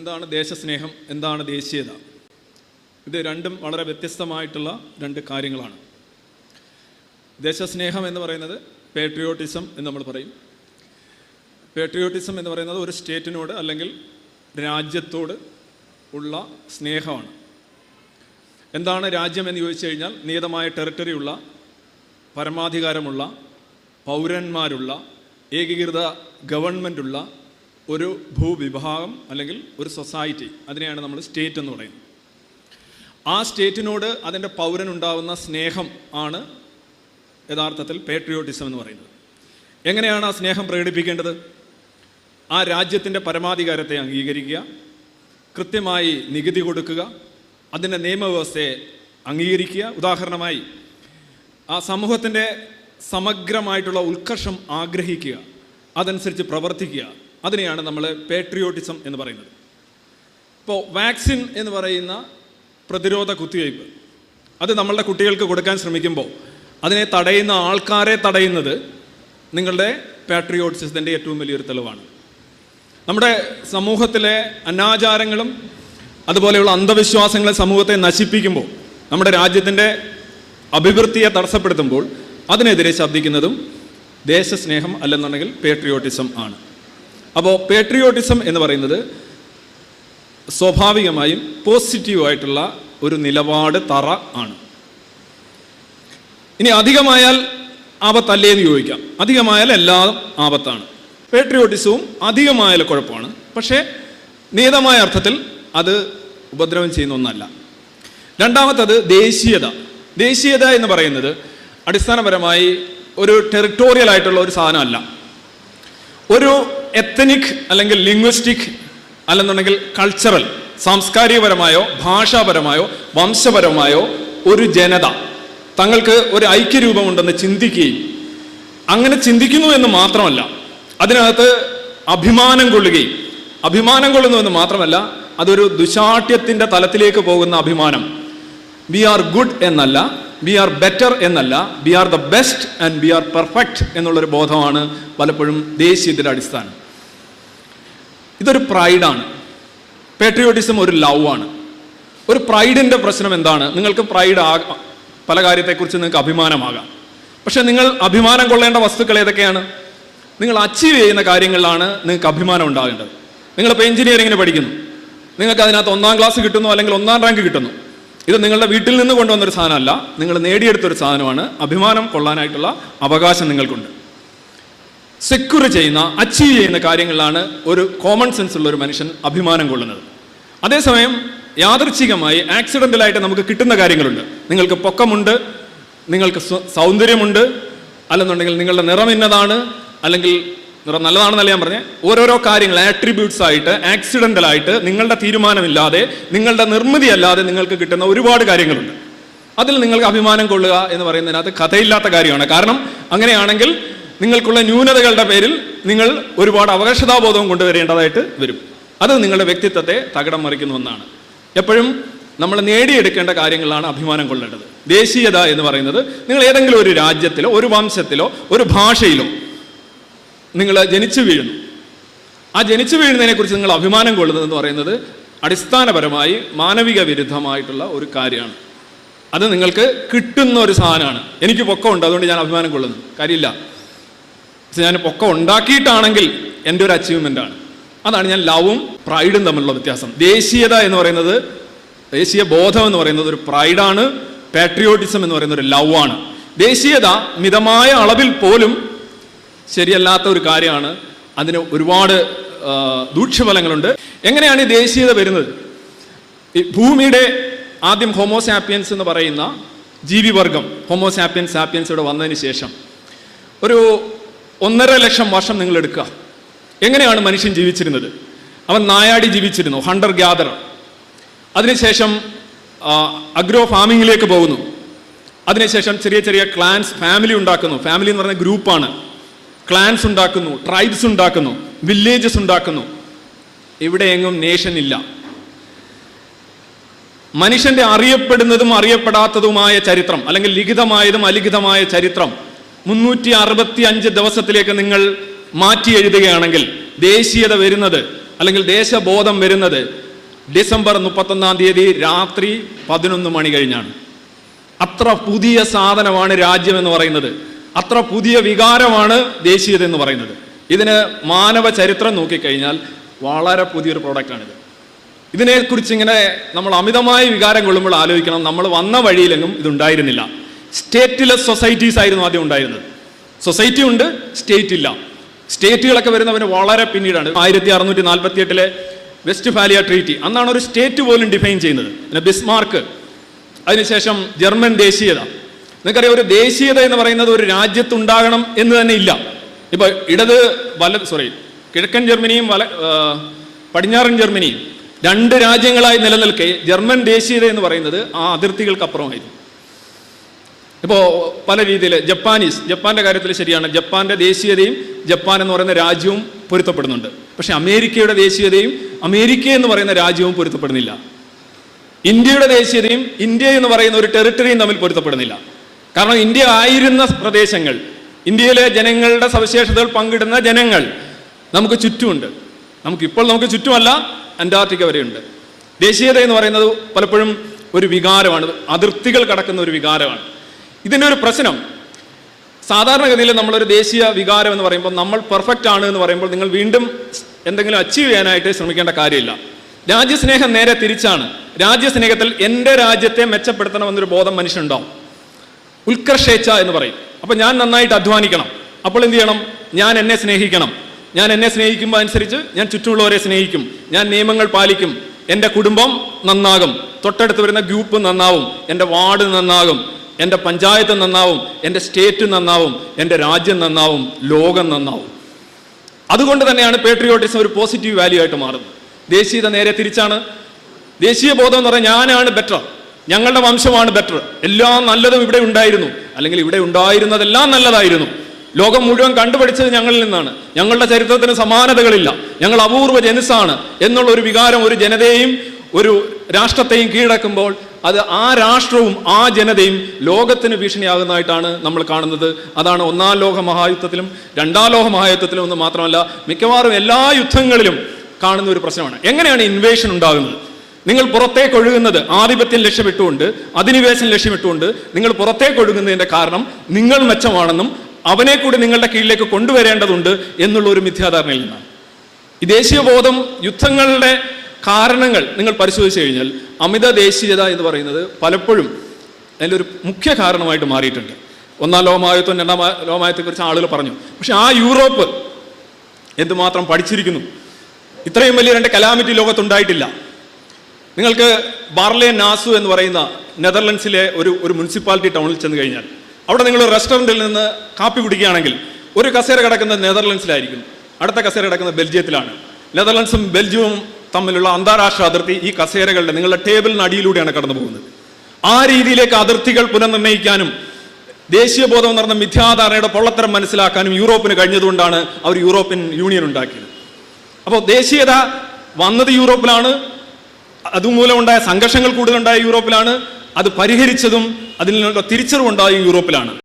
എന്താണ് ദേശസ്നേഹം, എന്താണ് ദേശീയത? ഇത് രണ്ടും വളരെ വ്യത്യസ്തമായിട്ടുള്ള രണ്ട് കാര്യങ്ങളാണ്. ദേശസ്നേഹം എന്ന് പറയുന്നത് പേട്രിയോട്ടിസം എന്ന് നമ്മൾ പറയും. പേട്രിയോട്ടിസം എന്ന് പറയുന്നത് ഒരു സ്റ്റേറ്റിനോട് അല്ലെങ്കിൽ രാജ്യത്തോട് ഉള്ള സ്നേഹമാണ്. എന്താണ് രാജ്യം എന്ന് ചോദിച്ചു കഴിഞ്ഞാൽ, നിയതമായ ടെറിട്ടറി ഉള്ള, പരമാധികാരമുള്ള, പൗരന്മാരുള്ള, ഏകീകൃത ഗവൺമെൻറ്റുള്ള ഒരു ഭൂവിഭാഗം അല്ലെങ്കിൽ ഒരു സൊസൈറ്റി, അതിനെയാണ് നമ്മൾ സ്റ്റേറ്റ് എന്ന് പറയുന്നത്. ആ സ്റ്റേറ്റിനോട് അതിൻ്റെ പൗരനുണ്ടാവുന്ന സ്നേഹം ആണ് യഥാർത്ഥത്തിൽ പേട്രിയോട്ടിസം എന്ന് പറയുന്നത്. എങ്ങനെയാണ് ആ സ്നേഹം പ്രകടിപ്പിക്കേണ്ടത്? ആ രാജ്യത്തിൻ്റെ പരമാധികാരത്തെ അംഗീകരിക്കുക, കൃത്യമായി നികുതി കൊടുക്കുക, അതിൻ്റെ നിയമവ്യവസ്ഥയെ അംഗീകരിക്കുക. ഉദാഹരണമായി ആ സമൂഹത്തിൻ്റെ സമഗ്രമായിട്ടുള്ള ഉത്കർഷം ആഗ്രഹിക്കുക, അതനുസരിച്ച് പ്രവർത്തിക്കുക. അതിനെയാണ് നമ്മൾ പേട്രിയോട്ടിസം എന്ന് പറയുന്നത്. ഇപ്പോൾ വാക്സിൻ എന്ന് പറയുന്ന പ്രതിരോധ കുത്തിവയ്പ്പ്, അത് നമ്മളുടെ കുട്ടികൾക്ക് കൊടുക്കാൻ ശ്രമിക്കുമ്പോൾ അതിനെ തടയുന്ന ആൾക്കാരെ തടയുന്നത് നിങ്ങളുടെ പാട്രിയോട്ടിസത്തിൻ്റെ ഏറ്റവും വലിയൊരു തെളിവാണ്. നമ്മുടെ സമൂഹത്തിലെ അനാചാരങ്ങളും അതുപോലെയുള്ള അന്ധവിശ്വാസങ്ങളും സമൂഹത്തെ നശിപ്പിക്കുമ്പോൾ, നമ്മുടെ രാജ്യത്തിൻ്റെ അഭിവൃദ്ധിയെ തടസ്സപ്പെടുത്തുമ്പോൾ അതിനെതിരെ ശബ്ദിക്കുന്നതും ദേശസ്നേഹം അല്ലെന്നുണ്ടെങ്കിൽ പേട്രിയോട്ടിസം ആണ്. അപ്പോൾ പേട്രിയോട്ടിസം എന്ന് പറയുന്നത് സ്വാഭാവികമായും പോസിറ്റീവായിട്ടുള്ള ഒരു നിലപാട് തറ ആണ്. ഇനി അധികമായാൽ ആപത്തല്ലേ എന്ന് ചോദിക്കാം. അധികമായാൽ എല്ലാം ആപത്താണ്. പേട്രിയോട്ടിസവും അധികമായാൽ കുഴപ്പമാണ്, പക്ഷേ നിയതമായ അർത്ഥത്തിൽ അത് ഉപദ്രവം ചെയ്യുന്ന ഒന്നല്ല. രണ്ടാമത്തത് ദേശീയത. ദേശീയത എന്ന് പറയുന്നത് അടിസ്ഥാനപരമായി ഒരു ടെറിട്ടോറിയൽ ആയിട്ടുള്ള ഒരു സാധനമല്ല. ഒരു എത്തനിക് അല്ലെങ്കിൽ ലിംഗ്വിസ്റ്റിക് അല്ലെന്നുണ്ടെങ്കിൽ കൾച്ചറൽ, സാംസ്കാരികപരമായോ ഭാഷാപരമായോ വംശപരമായോ ഒരു ജനത തങ്ങൾക്ക് ഒരു ഐക്യരൂപമുണ്ടെന്ന് ചിന്തിക്കുകയും, അങ്ങനെ ചിന്തിക്കുന്നു എന്ന് മാത്രമല്ല, അതിനകത്ത് അഭിമാനം കൊള്ളുകയും, അഭിമാനം കൊള്ളുന്നു എന്ന് മാത്രമല്ല, അതൊരു ദുശാഠ്യത്തിൻ്റെ തലത്തിലേക്ക് പോകുന്ന അഭിമാനം. വി ആർ ഗുഡ് എന്നല്ല, വി ആർ ബെറ്റർ എന്നല്ല, we are the best and we are perfect എന്നുള്ളൊരു ബോധമാണ് പലപ്പോഴും ദേശീയതയുടെ അടിസ്ഥാനം. ഇതൊരു പ്രൈഡാണ്. പേട്രിയോട്ടിസം ഒരു ലവ് ആണ്. ഒരു പ്രൈഡിൻ്റെ പ്രശ്നം എന്താണ്? നിങ്ങൾക്ക് പ്രൈഡ് പല കാര്യത്തെക്കുറിച്ച് നിങ്ങൾക്ക് അഭിമാനമാകാം, പക്ഷെ നിങ്ങൾ അഭിമാനം കൊള്ളേണ്ട വസ്തുക്കൾ ഏതൊക്കെയാണ്? നിങ്ങൾ അച്ചീവ് ചെയ്യുന്ന കാര്യങ്ങളിലാണ് നിങ്ങൾക്ക് അഭിമാനം ഉണ്ടാകേണ്ടത്. നിങ്ങളിപ്പോൾ എഞ്ചിനീയറിങ്ങിന് പഠിക്കുന്നു, നിങ്ങൾക്ക് അതിനകത്ത് 1ാം ക്ലാസ് കിട്ടുന്നു അല്ലെങ്കിൽ 1ാം റാങ്ക് കിട്ടുന്നു. ഇത് നിങ്ങളുടെ വീട്ടിൽ നിന്ന് കൊണ്ടുവന്നൊരു സാധനമല്ല, നിങ്ങൾ നേടിയെടുത്തൊരു സാധനമാണ്. അഭിമാനം കൊള്ളാനായിട്ടുള്ള അവകാശം നിങ്ങൾക്കുണ്ട്. സെക്യൂർ ചെയ്യുന്ന, അച്ചീവ് ചെയ്യുന്ന കാര്യങ്ങളിലാണ് ഒരു കോമൺ സെൻസ് ഉള്ള ഒരു മനുഷ്യൻ അഭിമാനം കൊള്ളുന്നത്. അതേസമയം യാദൃച്ഛികമായി ആക്സിഡൻ്റലായിട്ട് നമുക്ക് കിട്ടുന്ന കാര്യങ്ങളുണ്ട്. നിങ്ങൾക്ക് പൊക്കമുണ്ട്, നിങ്ങൾക്ക് സൗന്ദര്യമുണ്ട്, അല്ലെന്നുണ്ടെങ്കിൽ നിങ്ങളുടെ നിറം ഇന്നതാണ്, അല്ലെങ്കിൽ നിറം നല്ലതാണെന്നല്ല ഞാൻ പറഞ്ഞത്. ഓരോരോ കാര്യങ്ങൾ ആട്രിബ്യൂട്ട്സ് ആയിട്ട് ആക്സിഡൻ്റലായിട്ട് നിങ്ങളുടെ തീരുമാനമില്ലാതെ, നിങ്ങളുടെ നിർമ്മിതി അല്ലാതെ നിങ്ങൾക്ക് കിട്ടുന്ന ഒരുപാട് കാര്യങ്ങളുണ്ട്. അതിൽ നിങ്ങൾക്ക് അഭിമാനം കൊള്ളുക എന്ന് പറയുന്നതിനകത്ത് കഥയില്ലാത്ത കാര്യമാണ്. കാരണം അങ്ങനെയാണെങ്കിൽ നിങ്ങൾക്കുള്ള ന്യൂനതകളുടെ പേരിൽ നിങ്ങൾ ഒരുപാട് അവകാശതാബോധവും കൊണ്ടുവരേണ്ടതായിട്ട് വരും. അത് നിങ്ങളുടെ വ്യക്തിത്വത്തെ തകിടം മറിക്കുന്ന ഒന്നാണ്. എപ്പോഴും നമ്മൾ നേടിയെടുക്കേണ്ട കാര്യങ്ങളിലാണ് അഭിമാനം കൊള്ളേണ്ടത്. ദേശീയത എന്ന് പറയുന്നത്, നിങ്ങൾ ഏതെങ്കിലും ഒരു രാജ്യത്തിലോ ഒരു വംശത്തിലോ ഒരു ഭാഷയിലോ നിങ്ങൾ ജനിച്ചു വീഴുന്നു. ആ ജനിച്ചു വീഴുന്നതിനെക്കുറിച്ച് നിങ്ങൾ അഭിമാനം കൊള്ളുന്നതെന്ന് പറയുന്നത് അടിസ്ഥാനപരമായി മാനവിക വിരുദ്ധമായിട്ടുള്ള ഒരു കാര്യമാണ്. അത് നിങ്ങൾക്ക് കിട്ടുന്ന ഒരു സാധനമാണ്. എനിക്ക് പൊക്കമുണ്ട്, അതുകൊണ്ട് ഞാൻ അഭിമാനം കൊള്ളുന്നു. കാര്യമില്ല. ഞാൻ പൊക്കം ഉണ്ടാക്കിയിട്ടാണെങ്കിൽ എൻ്റെ ഒരു അച്ചീവ്മെൻ്റ് ആണ്. അതാണ് ഞാൻ ലവും പ്രൈഡും തമ്മിലുള്ള വ്യത്യാസം. ദേശീയത എന്ന് പറയുന്നത്, ദേശീയ ബോധം എന്ന് പറയുന്നത് ഒരു പ്രൈഡാണ്. പാട്രിയോട്ടിസം എന്ന് പറയുന്നത് ഒരു ലവ് ആണ്. ദേശീയത മിതമായ അളവിൽ പോലും ശരിയല്ലാത്ത ഒരു കാര്യമാണ്. അതിന് ഒരുപാട് ദൂഷ്യഫലങ്ങളുണ്ട്. എങ്ങനെയാണ് ഈ ദേശീയത വരുന്നത്? ഈ ഭൂമിയുടെ ആദ്യം ഹോമോസാപ്പിയൻസ് എന്ന് പറയുന്ന ജീവിവർഗം, ഹോമോസാപ്പിയൻസ് ഇവിടെ വന്നതിന് ശേഷം ഒരു 1.5 ലക്ഷം വർഷം നിങ്ങൾ എടുക്കുക. എങ്ങനെയാണ് മനുഷ്യൻ ജീവിച്ചിരുന്നത്? അവൻ നായാടി ജീവിച്ചിരുന്നു, ഹണ്ടർ ഗ്യാദർ. അതിനുശേഷം അഗ്രോ ഫാമിങ്ങിലേക്ക് പോകുന്നു. അതിനുശേഷം ചെറിയ ചെറിയ ക്ലാൻസ്, ഫാമിലി ഉണ്ടാക്കുന്നു. ഫാമിലി എന്ന് പറയുന്ന ഗ്രൂപ്പാണ്. ക്ലാൻസ് ഉണ്ടാക്കുന്നു, ട്രൈബ്സ് ഉണ്ടാക്കുന്നു, വില്ലേജസ് ഉണ്ടാക്കുന്നു. എവിടെയെങ്ങും നേഷൻ ഇല്ല. മനുഷ്യന്റെ അറിയപ്പെടുന്നതും അറിയപ്പെടാത്തതുമായ ചരിത്രം, അല്ലെങ്കിൽ ലിഖിതമായതും അലിഖിതമായ ചരിത്രം 365 ദിവസത്തിലേക്ക് നിങ്ങൾ മാറ്റി എഴുതുകയാണെങ്കിൽ ദേശീയത വരുന്നത് അല്ലെങ്കിൽ ദേശബോധം വരുന്നത് ഡിസംബർ 31 രാത്രി 11 മണി കഴിഞ്ഞാണ്. അത്ര പുതിയ സാധനമാണ് രാജ്യം എന്ന് പറയുന്നത്, അത്ര പുതിയ വികാരമാണ് ദേശീയത എന്ന് പറയുന്നത്. ഇതിന് മാനവ ചരിത്രം നോക്കിക്കഴിഞ്ഞാൽ വളരെ പുതിയൊരു പ്രോഡക്റ്റാണിത്. ഇതിനെക്കുറിച്ച് ഇങ്ങനെ നമ്മൾ അമിതമായ വികാരം കൊള്ളുമ്പോൾ ആലോചിക്കണം, നമ്മൾ വന്ന വഴിയിലെങ്ങും ഇതുണ്ടായിരുന്നില്ല. സ്റ്റേറ്റ്ലെസ് സൊസൈറ്റീസ് ആയിരുന്നു ആദ്യം ഉണ്ടായിരുന്നത്. സൊസൈറ്റി ഉണ്ട്, സ്റ്റേറ്റ് ഇല്ല. സ്റ്റേറ്റുകളൊക്കെ വരുന്നവന് വളരെ പിന്നീടാണ്. 1648 വെസ്റ്റ്ഫാലിയ ട്രീറ്റി, അന്നാണ് ഒരു സ്റ്റേറ്റ് പോലും ഡിഫൈൻ ചെയ്യുന്നത്. പിന്നെ ബിസ്മാർക്ക്, അതിനുശേഷം ജർമ്മൻ ദേശീയത. നിങ്ങൾക്കറിയാം, ഒരു ദേശീയത എന്ന് പറയുന്നത് ഒരു രാജ്യത്തുണ്ടാകണം എന്ന് തന്നെ ഇല്ല. ഇപ്പൊ കിഴക്കൻ ജർമ്മനിയും പടിഞ്ഞാറൻ ജർമ്മനിയും 2 രാജ്യങ്ങളായി നിലനിൽക്കെ ജർമ്മൻ ദേശീയത എന്ന് പറയുന്നത് ആ അതിർത്തികൾക്കപ്പുറമായിരുന്നു. ഇപ്പോൾ പല രീതിയിൽ ജപ്പാന്റെ കാര്യത്തിൽ ശരിയാണ്, ജപ്പാന്റെ ദേശീയതയും ജപ്പാൻ എന്ന് പറയുന്ന രാജ്യവും പൊരുത്തപ്പെടുന്നുണ്ട്. പക്ഷെ അമേരിക്കയുടെ ദേശീയതയും അമേരിക്ക എന്ന് പറയുന്ന രാജ്യവും പൊരുത്തപ്പെടുന്നില്ല. ഇന്ത്യയുടെ ദേശീയതയും ഇന്ത്യ എന്ന് പറയുന്ന ഒരു ടെറിട്ടറിയും തമ്മിൽ പൊരുത്തപ്പെടുന്നില്ല. കാരണം ഇന്ത്യ ആയിരുന്ന പ്രദേശങ്ങൾ, ഇന്ത്യയിലെ ജനങ്ങളുടെ സവിശേഷതകൾ പങ്കിടുന്ന ജനങ്ങൾ നമുക്ക് ചുറ്റുമുണ്ട്. നമുക്ക് ചുറ്റുമല്ല, അന്റാർട്ടിക്ക വരെയുണ്ട്. ദേശീയത എന്ന് പറയുന്നത് പലപ്പോഴും ഒരു വികാരമാണ്, അതിർത്തികൾ കടക്കുന്ന ഒരു വികാരമാണ്. ഇതിൻ്റെ ഒരു പ്രശ്നം, സാധാരണഗതിയിൽ നമ്മളൊരു ദേശീയ വികാരം എന്ന് പറയുമ്പോൾ നമ്മൾ പെർഫെക്റ്റ് ആണ് എന്ന് പറയുമ്പോൾ നിങ്ങൾ വീണ്ടും എന്തെങ്കിലും അച്ചീവ് ചെയ്യാനായിട്ട് ശ്രമിക്കേണ്ട കാര്യമില്ല. രാജ്യസ്നേഹം നേരെ തിരിച്ചാണ്. രാജ്യസ്നേഹത്തിൽ എൻ്റെ രാജ്യത്തെ മെച്ചപ്പെടുത്തണമെന്നൊരു ബോധം മനുഷ്യനുണ്ടാവും. ഉത്കർഷേച്ഛ എന്ന് പറയും. അപ്പം ഞാൻ നന്നായിട്ട് അധ്വാനിക്കണം. അപ്പോൾ എന്ത് ചെയ്യണം? ഞാൻ എന്നെ സ്നേഹിക്കണം. ഞാൻ എന്നെ സ്നേഹിക്കുമ്പോൾ അനുസരിച്ച് ഞാൻ ചുറ്റുമുള്ളവരെ സ്നേഹിക്കും, ഞാൻ നിയമങ്ങൾ പാലിക്കും, എൻ്റെ കുടുംബം നന്നാകും, തൊട്ടടുത്ത് വരുന്ന ഗ്രൂപ്പ് നന്നാവും, എൻ്റെ വാർഡ് നന്നാകും, എൻ്റെ പഞ്ചായത്ത് നന്നാവും, എൻ്റെ സ്റ്റേറ്റ് നന്നാവും, എൻ്റെ രാജ്യം നന്നാവും, ലോകം നന്നാവും. അതുകൊണ്ട് തന്നെയാണ് പേട്രിയോട്ടിസം ഒരു പോസിറ്റീവ് വാല്യൂ ആയിട്ട് മാറുന്നത്. ദേശീയത നേരെ തിരിച്ചാണ്. ദേശീയ ബോധം എന്ന് പറഞ്ഞാൽ ഞാനാണ് ബെറ്റർ, ഞങ്ങളുടെ വംശമാണ് ബെറ്റർ, എല്ലാം നല്ലതും ഇവിടെ ഉണ്ടായിരുന്നു, അല്ലെങ്കിൽ ഇവിടെ ഉണ്ടായിരുന്നതെല്ലാം നല്ലതായിരുന്നു, ലോകം മുഴുവൻ കണ്ടുപിടിച്ചത് ഞങ്ങളിൽ നിന്നാണ്, ഞങ്ങളുടെ ചരിത്രത്തിന് സമാനതകളില്ല, ഞങ്ങൾ അപൂർവ ജനുസാണ് എന്നുള്ള ഒരു വികാരം ഒരു ജനതയെയും ഒരു രാഷ്ട്രത്തെയും കീഴടക്കുമ്പോൾ അത് ആ രാഷ്ട്രവും ആ ജനതയും ലോകത്തിന് ഭീഷണിയാകുന്നതായിട്ടാണ് നമ്മൾ കാണുന്നത്. അതാണ് 1-ാം ലോക മഹായുദ്ധത്തിലും 2-ാം ലോക മഹായുദ്ധത്തിലും ഒന്നും മാത്രമല്ല, മിക്കവാറും എല്ലാ യുദ്ധങ്ങളിലും കാണുന്ന ഒരു പ്രശ്നമാണ്. എങ്ങനെയാണ് ഇൻവേഷൻ ഉണ്ടാകുന്നത്? നിങ്ങൾ പുറത്തേക്ക് ഒഴുകുന്നത് ആധിപത്യം ലക്ഷ്യമിട്ടുകൊണ്ട്, അധിനിവേശം ലക്ഷ്യമിട്ടുകൊണ്ട് നിങ്ങൾ പുറത്തേക്ക് ഒഴുകുന്നതിൻ്റെ കാരണം നിങ്ങൾ മെച്ചമാണെന്നും അവനെ കൂടി നിങ്ങളുടെ കീഴിലേക്ക് കൊണ്ടുവരേണ്ടതുണ്ട് എന്നുള്ള ഒരു മിഥ്യാധാരണയിൽ നിന്നാണ്. ഈ ദേശീയബോധം യുദ്ധങ്ങളുടെ കാരണങ്ങൾ നിങ്ങൾ പരിശോധിച്ച് കഴിഞ്ഞാൽ അമിത ദേശീയത എന്ന് പറയുന്നത് പലപ്പോഴും അതിൻ്റെ ഒരു മുഖ്യ കാരണമായിട്ട് മാറിയിട്ടുണ്ട്. 1-ാം ലോകമഹായുദ്ധം 2-ാം ലോകമഹായുദ്ധത്തെക്കുറിച്ച് ആളുകൾ പറഞ്ഞു. പക്ഷെ ആ യൂറോപ്പ് എന്തുമാത്രം പഠിച്ചിരിക്കുന്നു. ഇത്രയും വലിയ 2 കലാമിറ്റി ലോകത്തുണ്ടായിട്ടില്ല. നിങ്ങൾക്ക് ബാർലെ നാസു എന്ന് പറയുന്ന നെതർലൻഡ്സിലെ ഒരു മുനിസിപ്പാലിറ്റി ടൗണിൽ ചെന്ന് കഴിഞ്ഞാൽ അവിടെ നിങ്ങൾ റെസ്റ്റോറൻറ്റിൽ നിന്ന് കാപ്പി കുടിക്കുകയാണെങ്കിൽ ഒരു കസേര കിടക്കുന്നത് നെതർലൻഡ്സിലായിരിക്കും, അടുത്ത കസേര കിടക്കുന്നത് ബെൽജിയത്തിലാണ്. നെതർലൻഡ്സും ബെൽജിയവും തമ്മിലുള്ള അന്താരാഷ്ട്ര അതിർത്തി ഈ കസേരകളുടെ നിങ്ങളുടെ ടേബിളിന് അടിയിലൂടെയാണ് കടന്നു പോകുന്നത്. ആ രീതിയിലേക്ക് അതിർത്തികൾ പുനർനിർണ്ണയിക്കാനും ദേശീയബോധം എന്ന് പറഞ്ഞ മിഥ്യാധാരണയുടെ പൊള്ളത്തരം മനസ്സിലാക്കാനും യൂറോപ്പിന് കഴിഞ്ഞതുകൊണ്ടാണ് അവർ യൂറോപ്യൻ യൂണിയൻ ഉണ്ടാക്കിയത്. അപ്പോൾ ദേശീയത വന്നത് യൂറോപ്പിലാണ്, അതുമൂലം ഉണ്ടായ സംഘർഷങ്ങൾ കൂടുതലുണ്ടായ യൂറോപ്പിലാണ്, അത് പരിഹരിച്ചതും അതിൽ നിന്നുള്ള തിരിച്ചറിവുണ്ടായ യൂറോപ്പിലാണ്.